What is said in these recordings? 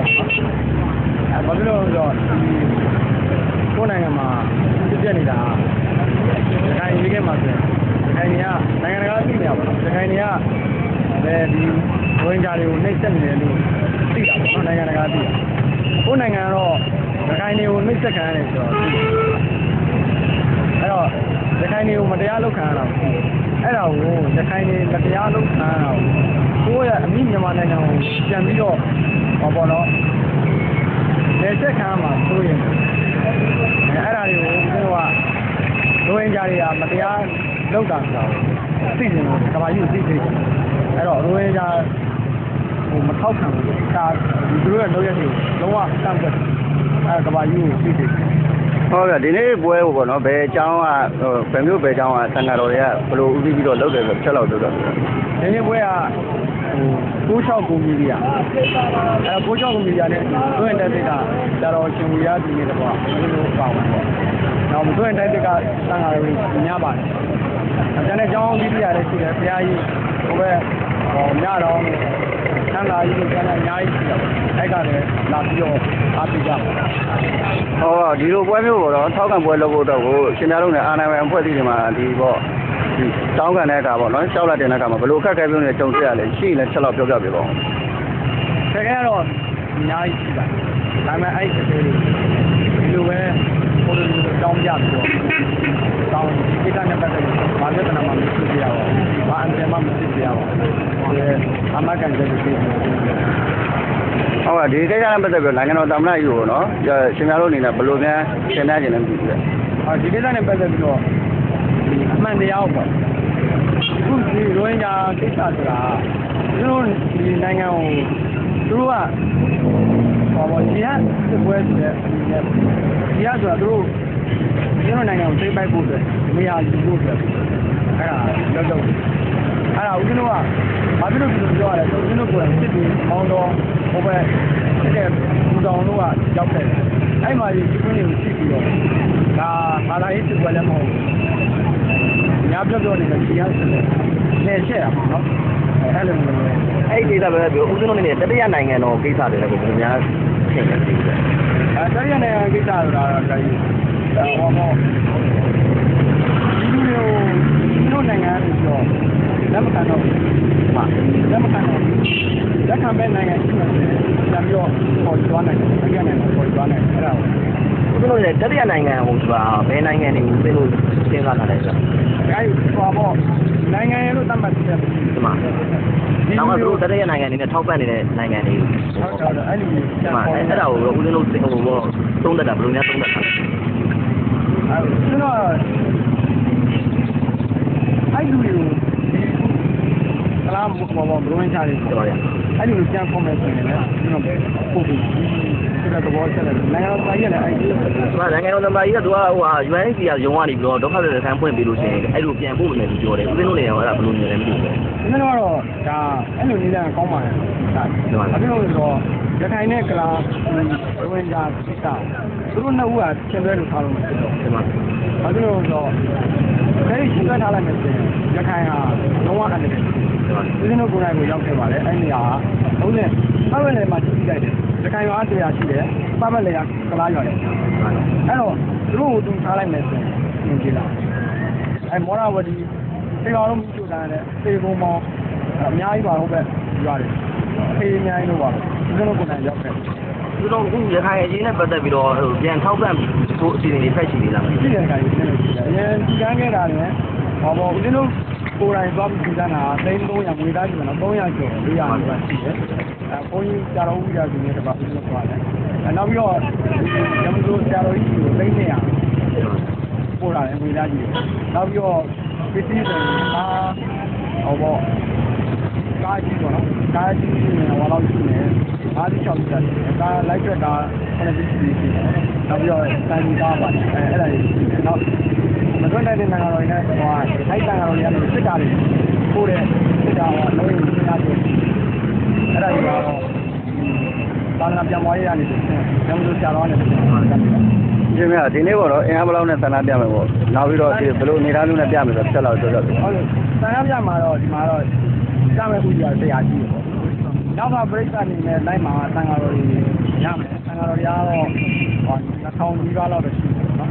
တော့ဘာဖြစ်လို့ဆိုတော့ကိုယ်နိုင်ငံမှာပြည့်နေတာခိုင်ရေးခဲ့မှာဆိုခိုင်ကနိုင်ငံတကာသိနေရပါတော့ခိုင်တွေကဒီဝင်ကြတွေကိုနှိမ့်ဆက်နေတယ်လို့သိတာပေါ့နော်နိုင်ငံတကာသိတာကိုယ်နိုင်ငံကတော့ခိုင်တွေကိုနှိမ့်ဆက်ခံရတယ်ဆိုတော့အဲ့တော့ခိုင်တွေကိုမတရားလုပ်ခံရတာအဲ့ဒါကိုခိုင်တွေမတရားလုပ်ခံရတာကိုယ့်ရဲ့အမိမြန်မာနိုင်ငံကိုပြန်ပြီးတော့ဟောပေါ့နော်လက်ဆက်ခံရမှာဆိုရင်အဲ့ဒါတွေကိုဦးဇင်းတို့ကရိုဟင်ဂျာတွေကမတရားလုပ်တာဆိုတာသိနေလို့ကမ္ဘာကြီးကိုသိသိတယ်အဲ့တော့ရိုဟင်ဂျာမထောက်ခံဘူးဒါဒီလိုရဲ့လုပ်ရက်တွေလုံးဝကန့်ကွက်ကမ္ဘာကြီးကိုသိသိဟုတ်ကဲ့ဒီနေ့ပွဲကိုပေါ့နော်ဘယ်အကြောင်းကဘယ်မျိုးဘယ်အကြောင်းကသံဃာတော်တွေကဘယ်လိုဦးစီးပြီးတော့လုပ်တယ်ဆိုချက်လောက်ပြောတော့ဒီနေ့ပွဲက96မီဒီယာ96မီဒီယာနဲ့တွင်းတက်တဲ့ကကျတော့ရှင်ဝီရပြည်နေတော့ဘယ်လိုပါမှာပေါ့နောက်တွင်းတက်တဲ့ကသံဃာတော်တွေညပါတယ်။ကျန်တဲ့အကြောင်းမီဒီယာတွေရှိတယ်ဘုရားကြီးဟိုဘက်ညတော်သံဃာကြီးတို့ကျန်တဲ့အများကြီးရှိတယ်အဲ့ကလည်းလာပြီးတော့အားပေးကြပါဟောဒီလိုပွဲမျိုးပေါ့နော်ထောက်ခံပွဲလုပ်ဖို့တော့ကိုရှင်များတို့နဲ့အာဏာပိုင်အဖွဲ့အစည်းတွေမှာဒီပေါ့ဒီတောင်းခံတဲ့အခါပေါ့နော်ရှောက်လာတဲ့အခါမှာဘယ်လိုအခက်အခဲမျိုးတွေကြုံတွေ့ရလဲရှိရင်လည်းချက်လောက်ပြောပြပြပါဦးခက်ခဲတော့အများကြီးရှိပါတယ်ဒါပေမဲ့အဲ့ဒီဒီလိုပဲဟိုလိုတောင်းကြပြီးတော့တောင်းဒီကနေ့ပတ်သက်ပြီးဘာပြဿနာမှမရှိကြရပါဘူးဘာအန်တယ်မှမရှိကြရပါဘူးအမကန်တဲ့ဒီဟုတ်ကဲ့ဒီကိစ္စနဲ့ပတ်သက်ပြီးနိုင်ငံတော်သမ္မတကြီးကိုနော်ရှင်များတို့အနေနဲ့ဘယ်လိုများရှင်းပြခြင်းလဲမသိဘူးလေဒီကိစ္စနဲ့ပတ်သက်ပြီးတော့အမှန်တရားပေါ့အခုဒီရိုဟင်ဂျာကိစ္စဆိုတာသူတို့ဒီနိုင်ငံကိုသူတို့ကဟောပေါ့ဒီကစစ်ပွဲဆိုတဲ့ဒီကဆိုတာသူတို့ဒီလိုနိုင်ငံကိုသိပိုက်ဖို့အတွက်နေရာယူဖို့အတွက်အဲ့ဒါလောက်အဲ့ဒါဦးဇင်းတို့ကဘာဖြစ်လို့ဒီလိုပြောရလဲဆိုဦးဇင်းတို့ကစစ်ပြီးမောင်းတော့ဟိုဘက်စစ်တဲ့ဘူတောင်တို့ကရောက်တယ်အဲ့မှာဒီကွင်းတွေကိုရှိပြီးတော့ဒါဘာသာရေးစစ်ပွဲလည်းမဟုတ်ဘူးညာပြောနေတဲ့ဒီရစစ်လက်ချက်ရပါတော့အဲ့လိုမျိုးအဲ့ဒီကိစ္စပဲပြောဦးဇင်းတို့နေတတိယနိုင်ငံတော်ကိစ္စတွေလည်းကိုဘယ်များထင်တယ်ဒီလိုတတိယနိုင်ငံကိစ္စဆိုတာတော့ဒါကြီးဟောပေါ့ဒီလိုနိုင်ငံတွေပြောလက်မခံတော့လက်မခံတော့လက်ခံမဲ့နိုင်ငံရှိမှပြန်ပြီးတော့ပေါ်ကျွမ်းနိုင်တယ်တတိယနိုင်ငံပေါ်ကျွမ်းနိုင်အဲ့ဒါကိုဦးဇင်းတို့တတိယနိုင်ငံဟိုဆိုတာဘယ်နိုင်ငံတွေကိုသိလို့စဉ်းစားလာတယ်ဆိုအဲ့ဒီဟောပေါ့နိုင်ငံရဲ့လို့သတ်မှတ်တယ်ဒီမှာနောက်တော့တတိယနိုင်ငံအနေနဲ့ထောက်ပံ့နေတဲ့နိုင်ငံတွေဟုတ်တယ်အဲ့ဒီအဲ့ဒါကိုဦးဇင်းတို့ဟိုပေါ့သုံးသက်တာဘယ်လိုများသုံးသက်တာအဲ့တော့အဲ့လူတွေကိုကလာဘောဘရိုင်းချာတွေပြောရအဲ့လူပြန်ဖော်မယ်ဆိုရင်လည်းကျွန်တော်ပို့ပြီးဒီကတော့ဆက်တယ်နိုင်ငံတော်သားကြီးလည်းအဲ့ဒီနိုင်ငံတော်သားကြီးကသူကဟို UNHCR ရုံးကနေပြီးတော့ဒုက္ခသည်စခန်းဖွင့်ပေးလို့ရှိရင်အဲ့လိုပြန်ပို့မယ်လို့ပြောတယ်ဦးဇင်းတို့လည်းအဲ့ဒါဘယ်လိုမြင်လဲမသိဘူးကျွန်တော်ကတော့ဒါအဲ့လိုနည်းလမ်းကောင်းပါတယ်ဒါဘာဖြစ်လို့လဲဆိုတော့ရခိုင်နဲ့ကလာဝင်ကြစစ်တာသူတို့နှစ်ဦးကသင်ပွဲလို့ထားလို့ဖြစ်တော့ဒီမှာဘာဖြစ်လို့လဲဆိုတော့အဲ့ဒီရှင်းပြထားလိုက်မယ်ဆိုရင်ရခိုင်ဟာလုံးဝအနေနဲ့ဦးဇင်းတို့ကိုယ်တိုင်ကိုရောက်ခဲ့ပါတယ်အဲ့ဒီဟာဟုတ်တယ်ပတ်ဝန်းကျင်မှာကြည့်လိုက်တယ်ရခိုင်ရွာတရားရှိတယ်ပတ်ပတ်လေကလားရွာတယ်အဲ့တော့သူတို့ကိုသူထားလိုက်မယ်ဆိုရင်သင်ကြည့်လားအဲ့မောရဝတီတေတော်လုံးမြူတာနဲ့တေကုံမောင်းအများကြီးပါတော့ပဲရွာတယ်ဖေးအများကြီးလို့ပါဦးဇင်းတို့ကိုယ်တိုင်ရောက်ခဲ့သူတို့အခုရခိုင်အရေးနဲ့ပတ်သက်ပြီးတော့ပြန်ထောက်ပံ့ဖို့အစီအစဉ်တွေဖက်ရှိနေလားရှိတယ်ခိုင်ရှိတယ်အရင်ဒီကန်းခဲ့တာလည်းဟောပေါ့ဦးဇင်းတို့ကိုယ်တိုင်သွားပြီးဒီကန်းတာ300ငွေသားကြီးကတော့300ကျော်400ကျော်ရှိတယ်ဘုန်းကြီးကြာတော်ဦးရာကြီးနဲ့တပတ်ဦးဇင်းတို့သွားတယ်နောက်ပြီးတော့ရမစိုးကြာတော်ကြီးကို300ပို့လာတယ်ငွေသားကြီးနောက်ပြီးတော့ပစ္စည်းတွေဟောပေါ့ကားကြီးပေါ့နော်ကားကြီးနဲ့ဟောလောက်ရှိနေ56ကျပ်ကားလိုက်ထွက်တာ9စီးရှိတယ်နောက်ပြီးတော့တန်ကြီးကားပါတယ်အဲ့ဒါကြီးနောက်မတွန်းတဲ့နိုင်ငံတော်တွေနဲ့ဟိုအဲ့တန်တော်တွေကတော့စစ်တာတွေပို့တယ်စစ်တာဟောလုံးဝစဉ်းစားကြည့်အဲ့ဒါကြီးကတော့ဘာသာပြန်ပေါ်ရရနေတယ်ညမလို့ဆရာတော်နဲ့ပြန်ပါတာဒီမြဒီနေ့ပေါ့နော်အင်အားဘယ်လောက်နဲ့ဆန္ဒပြမယ်ပေါ့နောက်ပြီးတော့ဒီဘယ်လိုအနေထားမျိုးနဲ့ပြမယ်ဆိုဆက်လောက်ပြောပြပြီဟုတ်ဆန္ဒပြမှာတော့ဒီမှာတော့စမယ်ဦးကြီးကတရားကြီးပေါ့ နောက်ကပြိဿအနေနဲ့လိုက်မှာဆန်ကာတော်ကြီးရမယ်ဆန်ကာတော်ကြီးကတော့2000ကြီးပါလောက်ပဲရှိတယ်နော်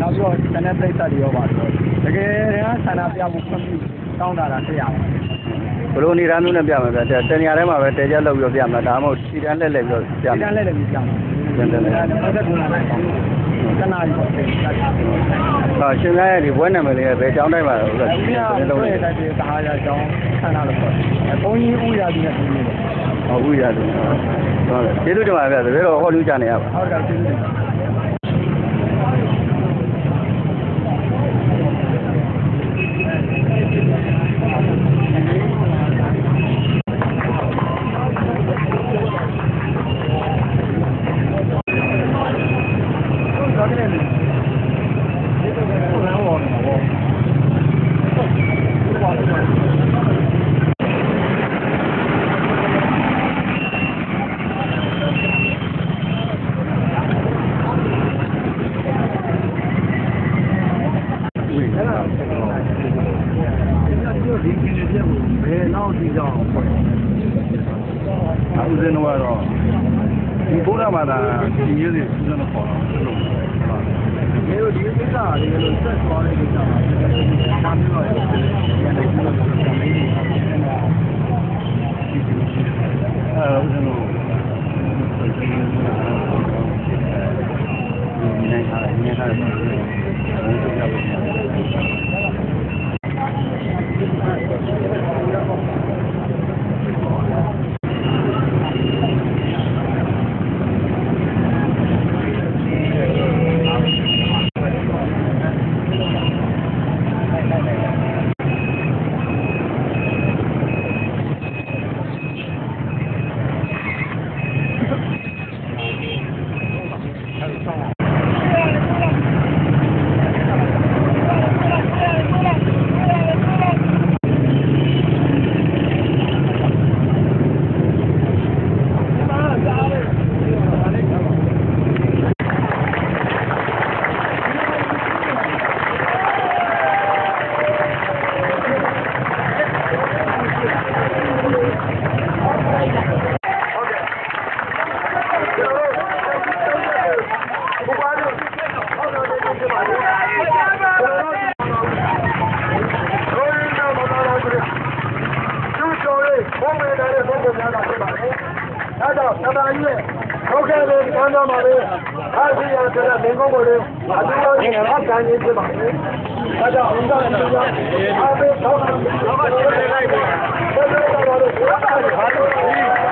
နောက်ပြီးတော့တနက်ပြိဿတွေရောပါတယ်တကယ်တမ်းဆန္ဒပြဖို့ခွင့်ပြုတောင်းတာတက်ရပါတယ်ဘလို့နေသားမျိုးနဲ့ပြမယ်ဗျာတနေရာထဲမှာပဲတဲကြလောက်ပြီးတော့ပြမှာဒါမှမဟုတ်စီတန်းလက်လက်ပြီးတော့ပြမှာစီတန်းလက်လက်ပြီးပြမှာပြန်တယ်လေဟုတ်တယ်ကုနာလိုက်တနာရီပေါ့ဆက်ဟာရှင်များရဲ့ဒီဘွဲနာမည်လေးပဲကျောင်းတိုင်းပါတော့ဟုတ်ကဲ့ဒီလုံးလေးတိုက်ပြီးတအားရကျောင်းဆန္ဒလို့ပေါ့ဘုန်းကြီးဦးရကြီးနဲ့ဒီလိုပေါ့ဟုတ်ဦးရတယ်ဟုတ်တယ်ကျေးဇူးတင်ပါဗျာတပည့်တော်ဟောလူကြနေရပါဟုတ်ကဲ့ကျေးဇူးတင်ပါဦးဇင်းတို့ကတော့ဒီဘုရားဘာသာဒီရေးတွေဦးဇင်းတို့ခေါ်တော့ဟုတ်ဒီလိုဒီကိစ္စလေးလို့ဆက်သွားတဲ့ကိစ္စပါဒါမျိုးတော့ဒီနေ့ကျွန်တော်တို့ကမင်းတွေဦးဇင်းတို့ဒီနေ့ထားတယ်ဒီနေ့ထားတယ်ဘုရားဘုဟုတ်ကဲ့လို့ပြောကြပါလေအားရှိရတဲ့မင်းကုန်းကိုလည်းအတူတူနဲ့အကန်ကြီးဖြစ်ပါလေဒါကြောင့်အင်္ဂါနဲ့အားပေးတော့တော့ပါလိုက်ပါဘယ်လိုလဲတော့ဘာလို့